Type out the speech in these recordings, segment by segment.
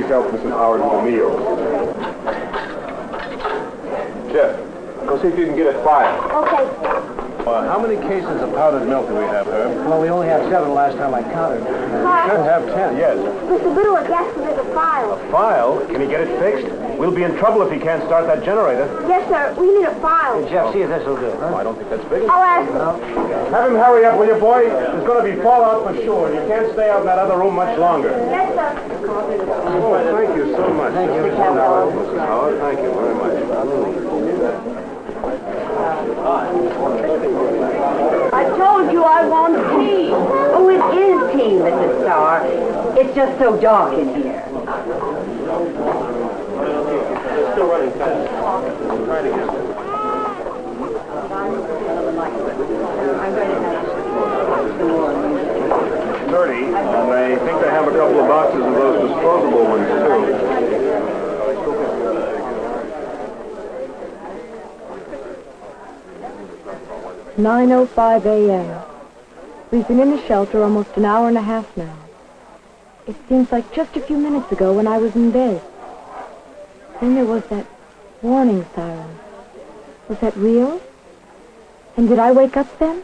please help Mrs. Howard with the meal. Jeff, go see if you can get a file. Okay. How many cases of powdered milk do we have, Herb? Well, we only have 7 last time I counted. We should have 10. Yes. Mr. Biddle asked to make a file. File? Can he get it fixed? We'll be in trouble if he can't start that generator. Yes, sir. We need a file. Hey, Jeff, see if this will do. Huh? I don't think that's big I'll ask him. Have him hurry up, will you, boy? There's going to be fallout for sure. You can't stay out in that other room much longer. Yes, sir. Oh, thank you so much. Thank you. Mrs. Howard, thank you very much. I told you I want tea. Oh, it is tea, Mrs. Starr. It's just so dark in here. Still running fast. Try it again. $30, and I think I have a couple of boxes of those disposable ones, too. 9:05 a.m. We've been in the shelter almost an hour and a half now. It seems like just a few minutes ago when I was in bed. Then there was that warning siren. Was that real? And did I wake up then?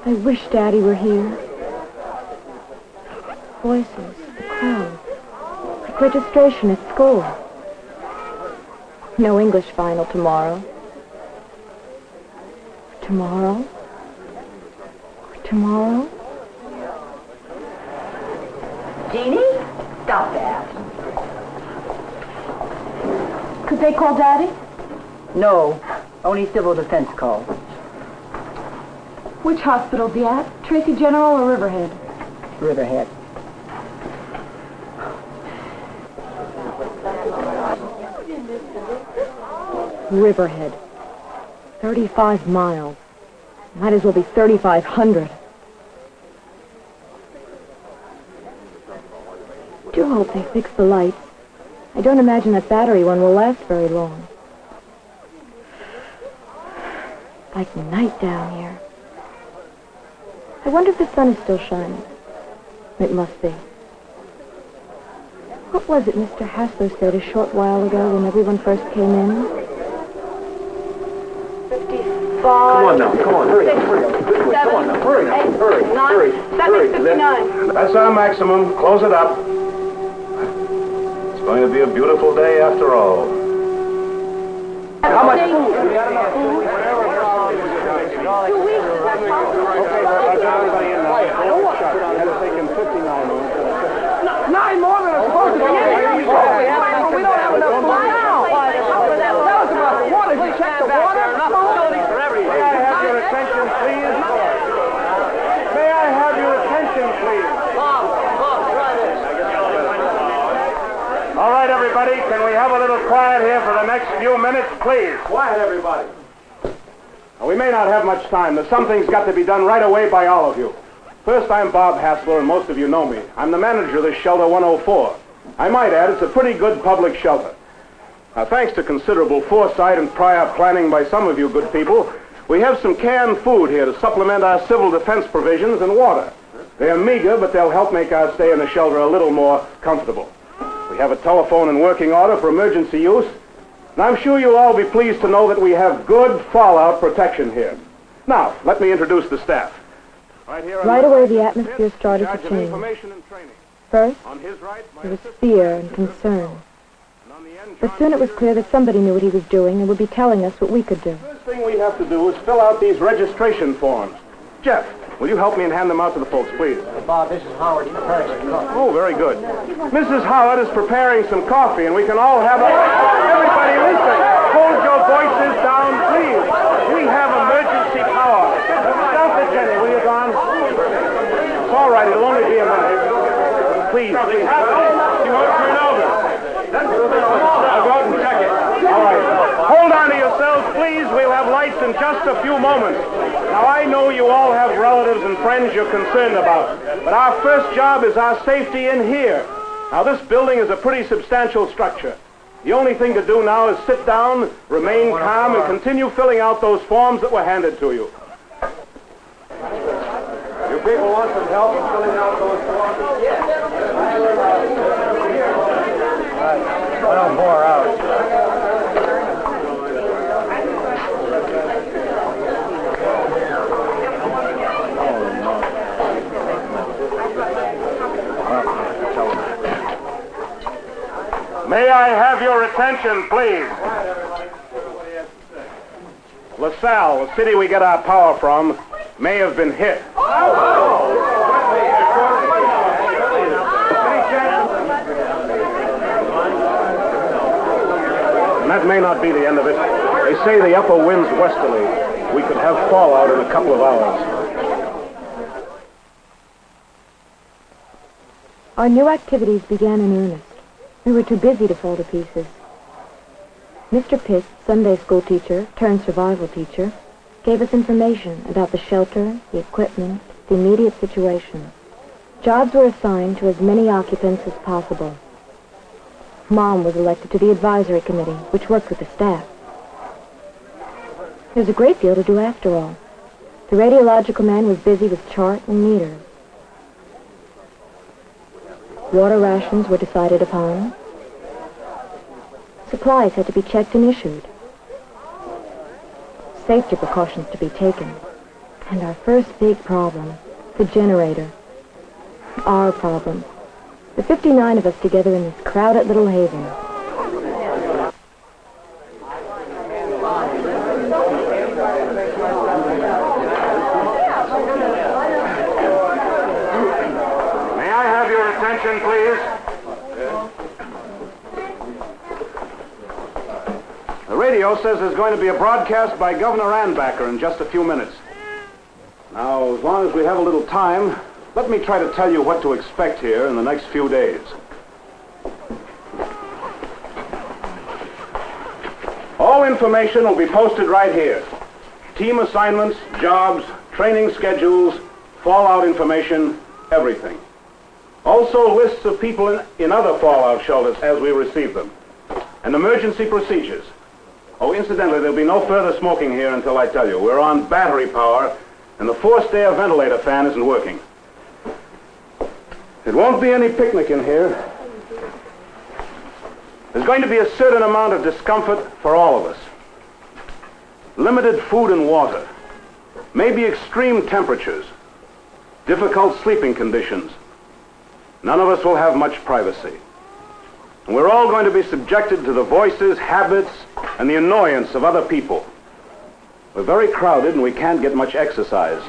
I wish Daddy were here. Voices, the crowd, like registration at school. No English final tomorrow. Tomorrow? Tomorrow? Jeannie, stop that. Could they call Daddy? No, only civil defense call. Which hospital be at? Tracy General or Riverhead? Riverhead. Riverhead. 35 miles. Might as well be 3,500. Do hope they fix the lights. I don't imagine that battery one will last very long. Like night down here. I wonder if the sun is still shining. It must be. What was it Mr. Hassler said a short while ago when everyone first came in? 55. Come on now, come on, hurry. Six, Come on now, hurry now, eight, hurry, 9, hurry. 7:59. That's our maximum. Close it up. It's going to be a beautiful day after all. How much food? 2 weeks. Nine more than it's supposed to be. We don't have enough food now. Tell us about the water. Did you check the water? May I have your attention, please? May I have your attention, please? All right, everybody, can we have a little quiet here for the next few minutes, please? Quiet, everybody. Now, we may not have much time. There's something's got to be done right away by all of you. First, I'm Bob Hassler, and most of you know me. I'm the manager of this shelter 104. I might add, it's a pretty good public shelter. Now, thanks to considerable foresight and prior planning by some of you good people, we have some canned food here to supplement our civil defense provisions and water. They're meager, but they'll help make our stay in the shelter a little more comfortable. We have a telephone in working order for emergency use, and I'm sure you'll all be pleased to know that we have good fallout protection here. Now, let me introduce the staff. Right away, the atmosphere started to change. First, there was fear and concern. But soon it was clear that somebody knew what he was doing and would be telling us what we could do. First thing we have to do is fill out these registration forms. Jeff, will you help me and hand them out to the folks, please? Bob, this is Howard. He's preparing some coffee. Oh, very good. Mrs. Howard is preparing some coffee, and we can all have a... Everybody listen. Hold your voices down, please. We have emergency power. Stop it, Jenny. Will you, Don? It's all right. It'll only be a minute. Please, please. You won't turn over. I'll go out and check it. All right. Hold on to yourselves, please. We'll have lights in just a few moments. Now, I know you all have relatives and friends you're concerned about, but our first job is our safety in here. Now, this building is a pretty substantial structure. The only thing to do now is sit down, remain calm, and continue filling out those forms that were handed to you. You people want some help in filling out those forms? I don't bore out. May I have your attention, please? LaSalle, the city we get our power from, may have been hit. And that may not be the end of it. They say the upper wind's westerly. We could have fallout in a couple of hours. Our new activities began in earnest. We were too busy to fall to pieces. Mr. Pitt, Sunday school teacher turned survival teacher, gave us information about the shelter, the equipment, the immediate situation. Jobs were assigned to as many occupants as possible. Mom was elected to the advisory committee, which worked with the staff. There's a great deal to do after all. The radiological man was busy with chart and meters. Water rations were decided upon. Supplies had to be checked and issued. Safety precautions to be taken. And our first big problem, the generator. Our problem. The 59 of us together in this crowded little haven. May I have your attention, please? The radio says there's going to be a broadcast by Governor Anbacker in just a few minutes. Now, as long as we have a little time, let me try to tell you what to expect here in the next few days. All information will be posted right here. Team assignments, jobs, training schedules, fallout information, everything. Also lists of people in other fallout shelters as we receive them. And emergency procedures. Oh, incidentally, there'll be no further smoking here until I tell you. We're on battery power, and the forced air ventilator fan isn't working. It won't be any picnic in here. There's going to be a certain amount of discomfort for all of us. Limited food and water. Maybe extreme temperatures. Difficult sleeping conditions. None of us will have much privacy. And we're all going to be subjected to the voices, habits, and the annoyance of other people. We're very crowded and we can't get much exercise.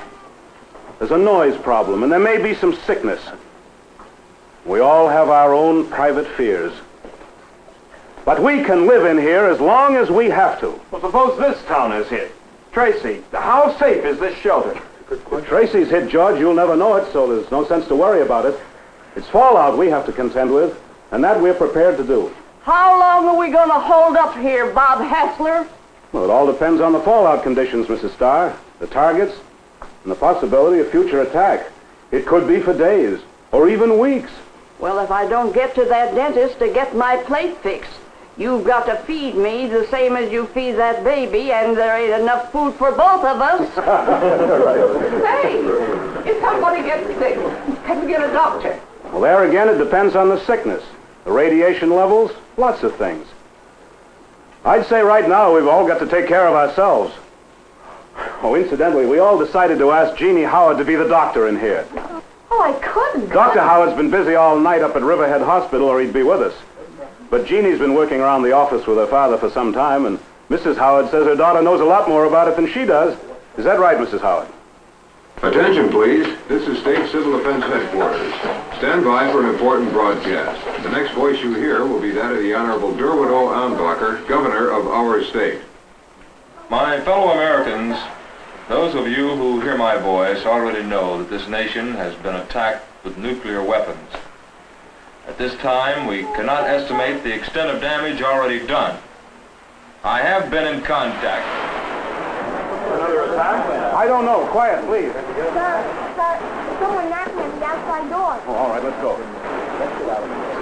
There's a noise problem, and there may be some sickness. We all have our own private fears. But we can live in here as long as we have to. Well, suppose this town is hit. Tracy, how safe is this shelter? If Tracy's hit, George, you'll never know it, so there's no sense to worry about it. It's fallout we have to contend with, and that we're prepared to do. How long are we going to hold up here, Bob Hassler? Well, it all depends on the fallout conditions, Mrs. Starr, the targets, and the possibility of future attack. It could be for days, or even weeks. Well, if I don't get to that dentist to get my plate fixed, you've got to feed me the same as you feed that baby, and there ain't enough food for both of us. Hey, if somebody gets sick, can we get a doctor? Well, there again, it depends on the sickness, the radiation levels, lots of things. I'd say right now we've all got to take care of ourselves. Oh, incidentally, we all decided to ask Jeannie Howard to be the doctor in here. Oh, I couldn't. Dr. Howard's been busy all night up at Riverhead Hospital, or he'd be with us. But Jeannie's been working around the office with her father for some time, and Mrs. Howard says her daughter knows a lot more about it than she does. Is that right, Mrs. Howard? Attention, please. This is State Civil Defense Headquarters. Stand by for an important broadcast. The next voice you hear will be that of the Honorable Derwood O. Ambacher, Governor of our state. My fellow Americans, those of you who hear my voice already know that this nation has been attacked with nuclear weapons. At this time, we cannot estimate the extent of damage already done. I have been in contact. Another attack? I don't know. Quiet, please. Sir, someone knocking at the outside door. Oh, all right, let's go. Let's get out of here.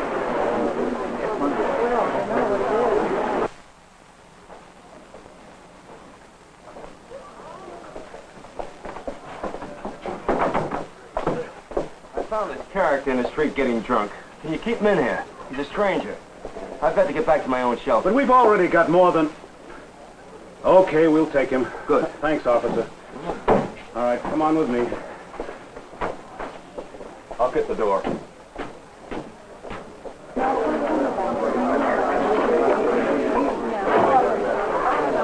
found this character in the street getting drunk. Can you keep him in here? He's a stranger. I've got to get back to my own shelter. But we've already got more than... Okay, we'll take him. Good. Thanks, officer. All right, come on with me. I'll get the door.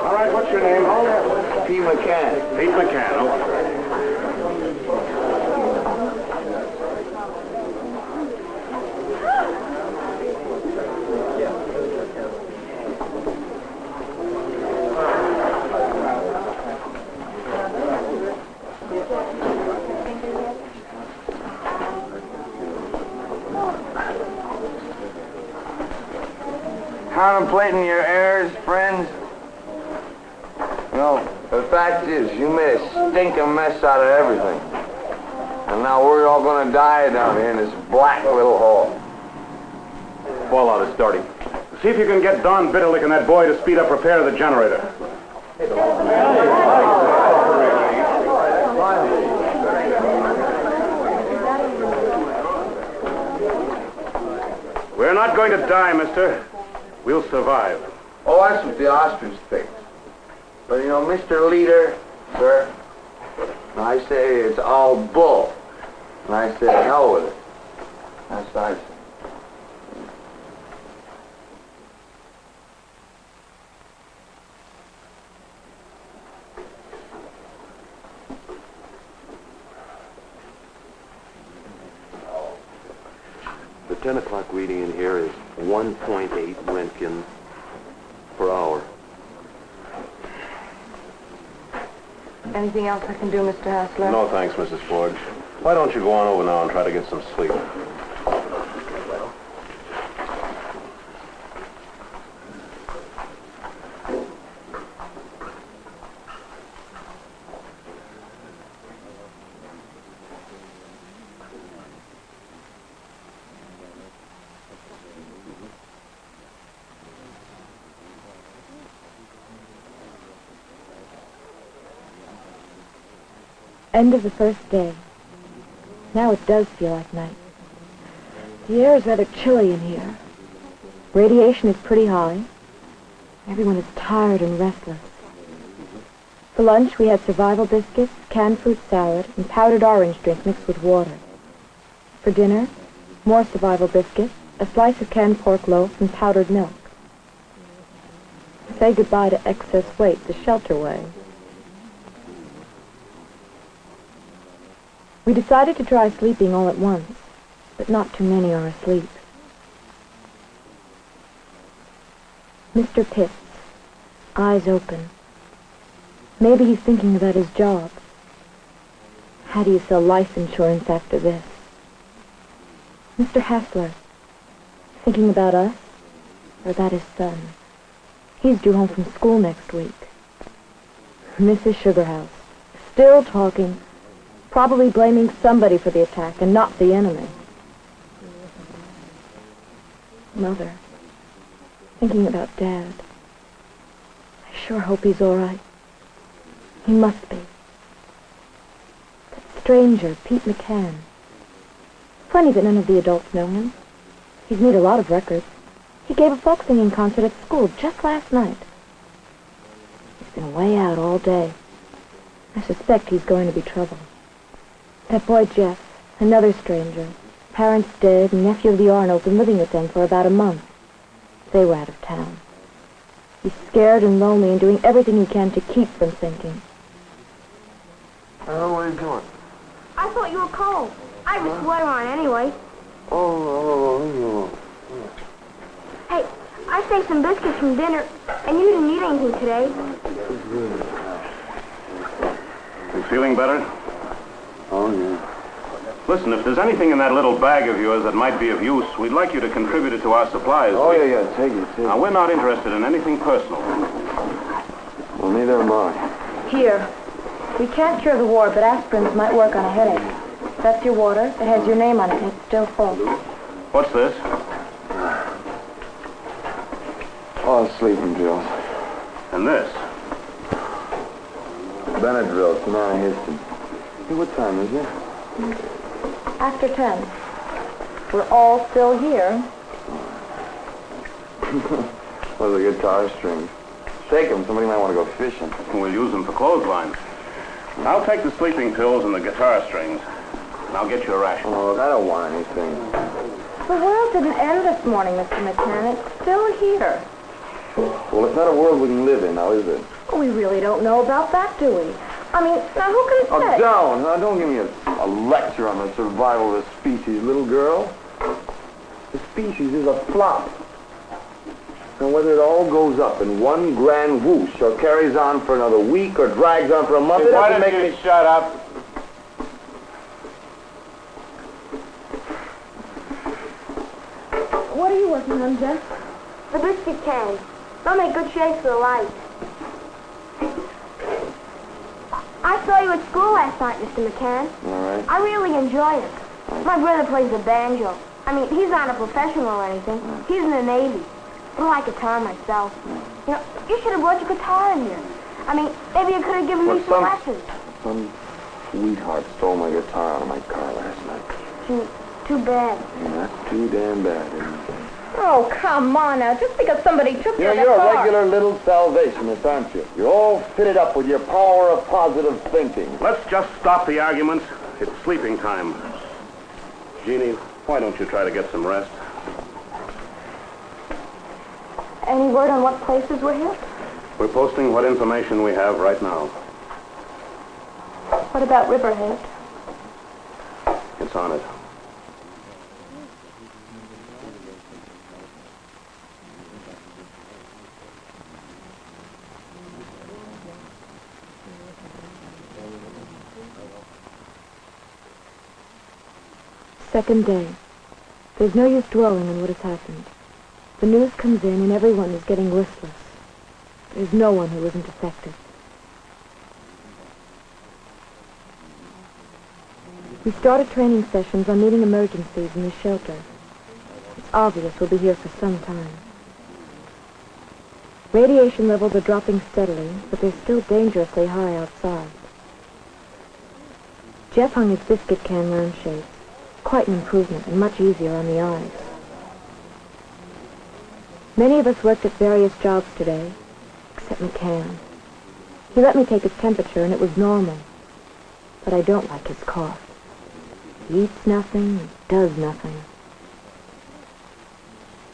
All right, what's your name? P. McCann. Pete McCann, okay. Contemplating your heirs, friends? No, the fact is, you made a stinking mess out of everything. And now we're all gonna die down here in this black little hole. Fallout is starting. See if you can get Don Bitterlick and that boy to speed up repair of the generator. We're not going to die, mister. We'll survive. Oh, that's what the ostrich thinks. But you know, Mr. Leader, sir, I say it's all bull. And I say hell with it. That's what I say. The 10 o'clock reading in here is 1.8 Roentgen per hour. Anything else I can do, Mr. Hassler? No, thanks, Mrs. Forge. Why don't you go on over now and try to get some sleep? End of the first day. Now it does feel like night. The air is rather chilly in here. Radiation is pretty high. Everyone is tired and restless. For lunch, we had survival biscuits, canned fruit salad, and powdered orange drink mixed with water. For dinner, more survival biscuits, a slice of canned pork loaf, and powdered milk. Say goodbye to excess weight the shelter way. We decided to try sleeping all at once, but not too many are asleep. Mr. Pitts, eyes open. Maybe he's thinking about his job. How do you sell life insurance after this? Mr. Hassler, thinking about us or about his son? He's due home from school next week. Mrs. Sugarhouse, still talking. Probably blaming somebody for the attack and not the enemy. Mother, thinking about Dad. I sure hope he's all right. He must be. That stranger, Pete McCann. Funny that none of the adults know him. He's made a lot of records. He gave a folk singing concert at school just last night. He's been way out all day. I suspect he's going to be trouble. That boy Jeff, another stranger. Parents dead, and nephew of the Arnolds been living with them for about a month. They were out of town. He's scared and lonely and doing everything he can to keep from sinking. What are you doing? I thought you were cold. I have a sweater on anyway. Oh. Hey, I saved some biscuits from dinner, and you didn't eat anything today. You feeling better? Oh, yeah. Listen, if there's anything in that little bag of yours that might be of use, we'd like you to contribute it to our supplies. Oh, yeah, take it. Now, we're not interested in anything personal. Well, neither am I. Here. We can't cure the war, but aspirins might work on a headache. That's your water. It has your name on it, and it's still full. What's this? Oh, sleeping pills. And this? Benadryl, it's antihistamine. Hey, what time is it? After 10. We're all still here. Well, the guitar strings. Shake them. Somebody might want to go fishing. We'll use them for clotheslines. I'll take the sleeping pills and the guitar strings. And I'll get you a ration. Oh, look, I don't want anything. The world didn't end this morning, Mr. McCann. It's still here. Well, it's not a world we can live in now, is it? Oh, we really don't know about that, do we? I mean, now who can Oh, say? don't give me a lecture on the survival of the species, little girl. The species is a flop. And whether it all goes up in one grand whoosh or carries on for another week or drags on for a month, it doesn't make me... shut up? What are you working on, Jeff? The biscuit cans. They'll make good shapes for the light. I saw you at school last night, Mr. McCann. All right. I really enjoy it. My brother plays the banjo. I mean, he's not a professional or anything. He's in the Navy. I like guitar myself. You know, you should have brought your guitar in here. I mean, maybe you could have given me some lessons. Some sweetheart stole my guitar out of my car last night. Too bad. And that's too damn bad, isn't it? Oh, come on now. Just because somebody took your You're guitar. a regular little salvationist, aren't you? You're all fitted up with your power of positive thinking. Let's just stop the arguments. It's sleeping time. Jeannie, why don't you try to get some rest? Any word on what places we're hit? We're posting what information we have right now. What about Riverhead? It's on it. Second day. There's no use dwelling on what has happened. The news comes in and everyone is getting listless. There's no one who isn't affected. We started training sessions on meeting emergencies in the shelter. It's obvious we'll be here for some time. Radiation levels are dropping steadily, but they're still dangerously high outside. Jeff hung his biscuit can lampshades. Quite an improvement and much easier on the eyes. Many of us worked at various jobs today, except McCann. He let me take his temperature and it was normal. But I don't like his cough. He eats nothing and does nothing.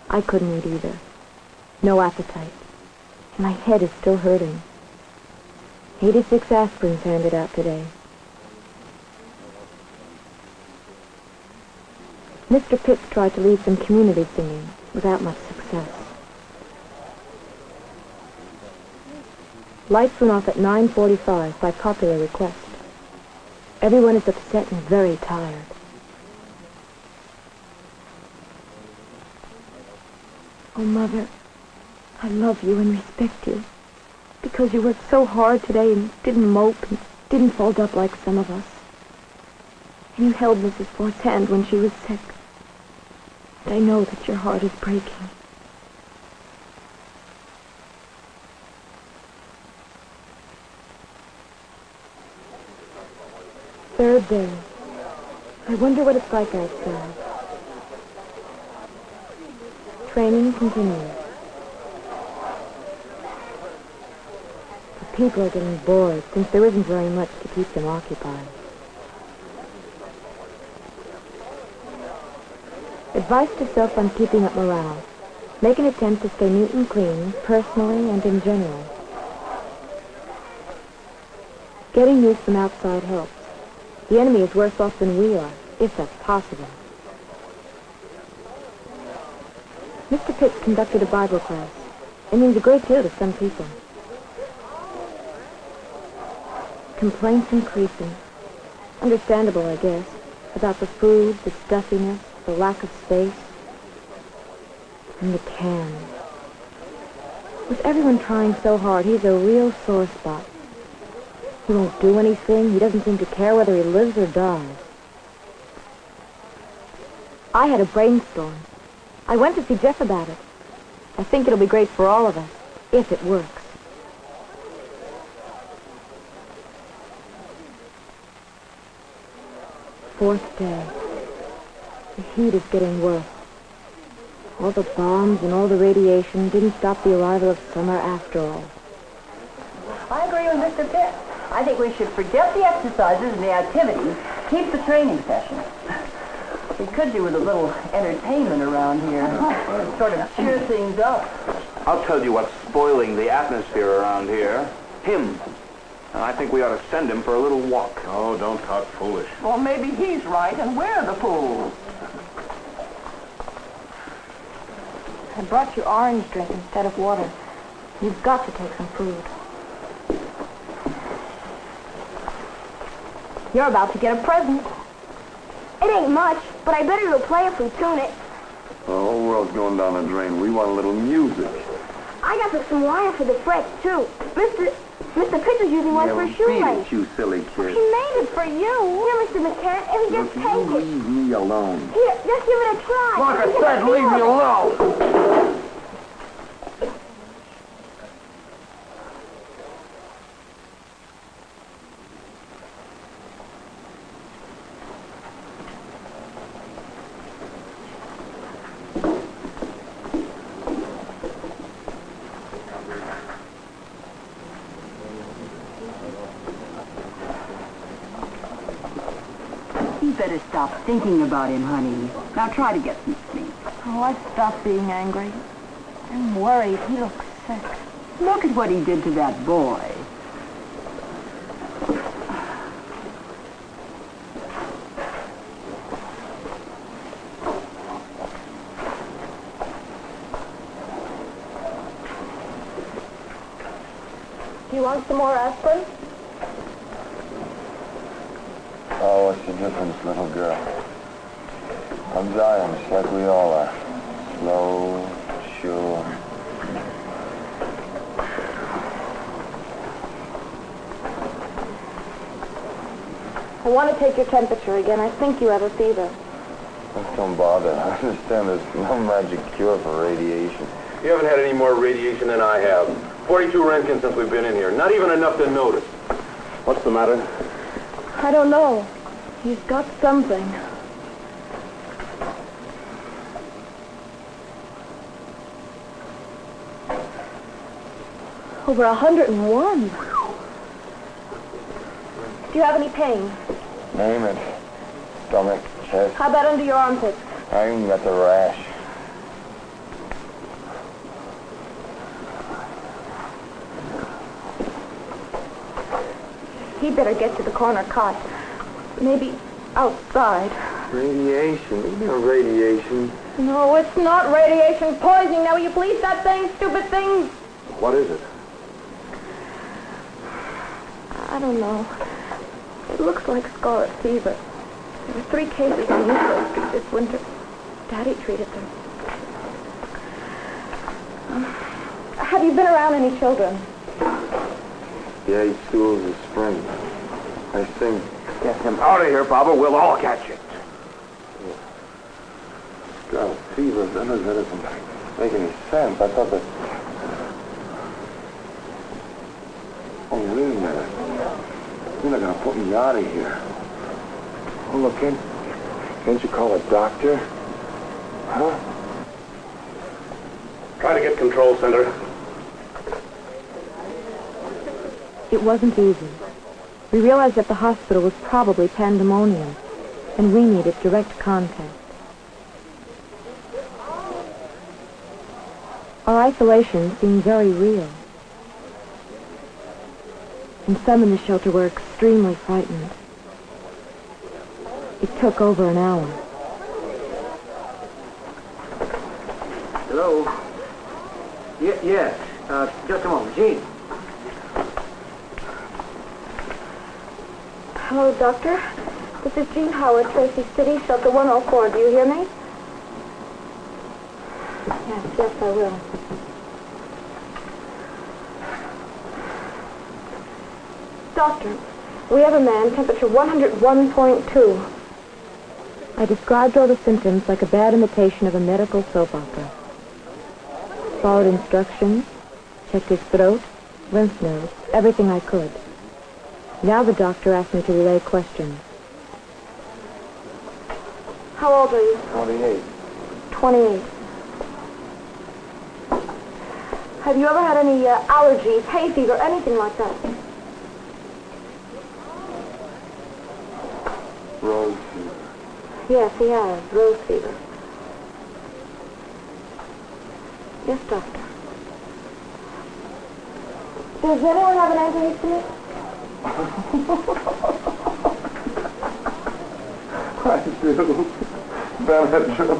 I couldn't eat either. No appetite. My head is still hurting. 86 aspirins handed out today. Mr. Pitts tried to lead some community singing without much success. Lights went off at 9:45 by popular request. Everyone is upset and very tired. Oh, Mother, I love you and respect you because you worked so hard today and didn't mope and didn't fold up like some of us. And you held Mrs. Ford's hand when she was sick. And I know that your heart is breaking. Third day. I wonder what it's like outside. Training continues. The people are getting bored since there isn't very much to keep them occupied. Advice to self on keeping up morale. Make an attempt to stay neat and clean, personally and in general. Getting news from outside helps. The enemy is worse off than we are, if that's possible. Mr. Pitts conducted a Bible class. It means a great deal to some people. Complaints increasing. Understandable, I guess, about the food, the stuffiness, the lack of space, and the can. With everyone trying so hard, he's a real sore spot. He won't do anything. He doesn't seem to care whether he lives or dies. I had a brainstorm. I went to see Jeff about it. I think it'll be great for all of us, if it works. Fourth day. The heat is getting worse. All the bombs and all the radiation didn't stop the arrival of summer after all. I agree with Mr. Pitt. I think we should forget the exercises and the activities, keep the training sessions. We could do with a little entertainment around here. Sort of cheer things up. I'll tell you what's spoiling the atmosphere around here. Him. And I think we ought to send him for a little walk. Oh, don't talk foolish. Well, maybe he's right, and we're the fools. I brought you orange drink instead of water. You've got to take some food. You're about to get a present. It ain't much, but I better go play if we tune it. The whole world's going down the drain. We want a little music. I got some wire for the frets, too. Mr. Pitcher's using one for a Beat shoelace. it, you silly kid. He made it for you. Here, Mr. McCann, if you just take it. Leave me alone. Here, just give it a try. Like I said, leave me alone. You better stop thinking about him, honey. Now try to get some sleep. Oh, I've stopped being angry. I'm worried. He looks sick. Look at what he did to that boy. Do you want some more aspirin? Oh, what's the difference, little girl? I'm dying, just like we all are. Slow, sure. I want to take your temperature again. I think you have a fever. Don't bother. I understand there's no magic cure for radiation. You haven't had any more radiation than I have. 42 Roentgens since we've been in here. Not even enough to notice. What's the matter? I don't know. He's got something. Over 101. Do you have any pain? Name it. Stomach, chest. How about under your armpits? I even got the rash. He'd better get to the corner cot. Maybe outside. Radiation? There's no radiation. No, it's not radiation poisoning. Now, will you please stop saying stupid things? What is it? I don't know. It looks like scarlet fever. There were 3 cases on East Street this winter. Daddy treated them. Have you been around any children? Yeah, he stools the spring. I sing. Get him out of here, Baba. We'll all catch it. God, fever, that doesn't make any sense. I thought that... Oh, wait a minute. You're not gonna put me out of here. Oh, look, can't you call a doctor? Huh? Try to get control center. It wasn't easy. We realized that the hospital was probably pandemonium, and we needed direct contact. Our isolation seemed very real. And some in the shelter were extremely frightened. It took over an hour. Hello? Yes. Just a moment. Gene. Hello, Doctor. This is Jean Howard, Tracy City, Shelter 104. Do you hear me? Yes, I will. Doctor, we have a man, temperature 101.2. I described all the symptoms like a bad imitation of a medical soap opera. Followed instructions, checked his throat, lymph nodes, everything I could. Now the doctor asked me to relay questions. How old are you? 28. 28. Have you ever had any allergies, hay fever, anything like that? Rose fever. Yes, he has. Rose fever. Yes, doctor. Does anyone have an antihistamine? I do. Benadryl.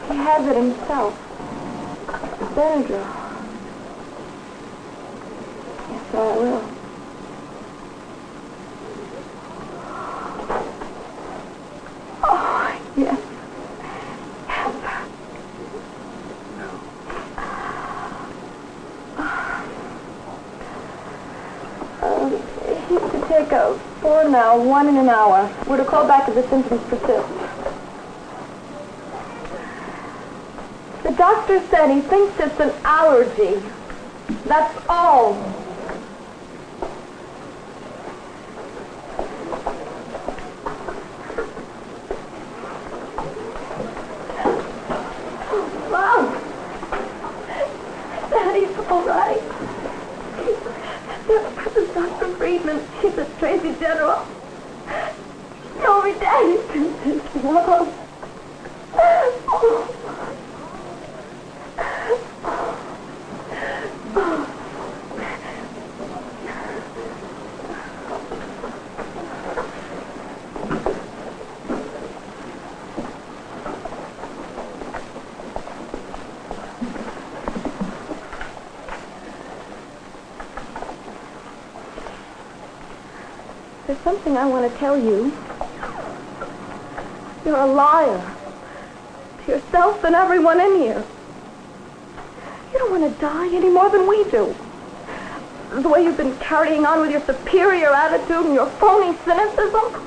He has it himself. Benadryl. Yes, sir, I will. Oh, yes. Yes, sir. He used to take 4 now, 1 in an hour. We're to call back if the symptoms persist. The doctor said he thinks it's an allergy. That's all. Mom! Daddy's all right. This is Dr. Friedman. He's a Tracy General. Tell me Daddy's been Mom. There's something I want to tell you. You're a liar. To yourself and everyone in here. You don't want to die any more than we do. The way you've been carrying on with your superior attitude and your phony cynicism.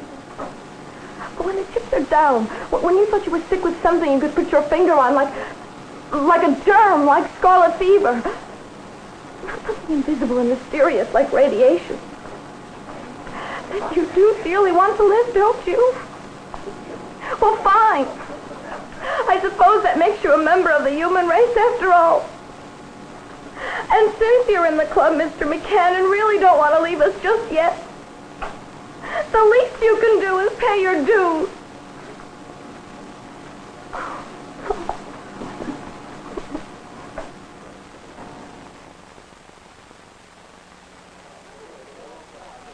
But when the chips are down, when you thought you were sick with something you could put your finger on, like a germ, like scarlet fever. Not something invisible and mysterious like radiation. You do dearly want to live, don't you? Well, fine. I suppose that makes you a member of the human race after all. And since you're in the club, Mr. McCann, and really don't want to leave us just yet, the least you can do is pay your dues.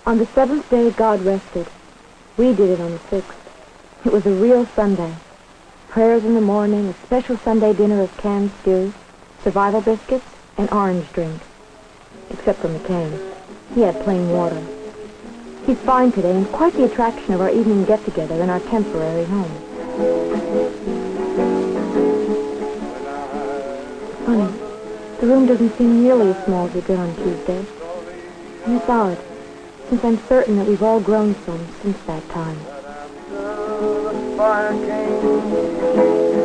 On the 7th day, God rested. We did it on the 6th. It was a real Sunday. Prayers in the morning, a special Sunday dinner of canned stew, survival biscuits, and orange drink. Except for McCain. He had plain water. He's fine today and quite the attraction of our evening get-together in our temporary home. Funny, the room doesn't seem nearly as small as it did on Tuesday. And it's odd, since I'm certain that we've all grown some since that time. The fire came,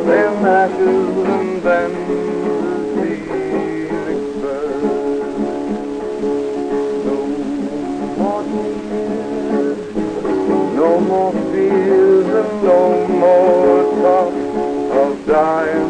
then ashes, and then the phoenix bird. No more tears, and no more talk of dying.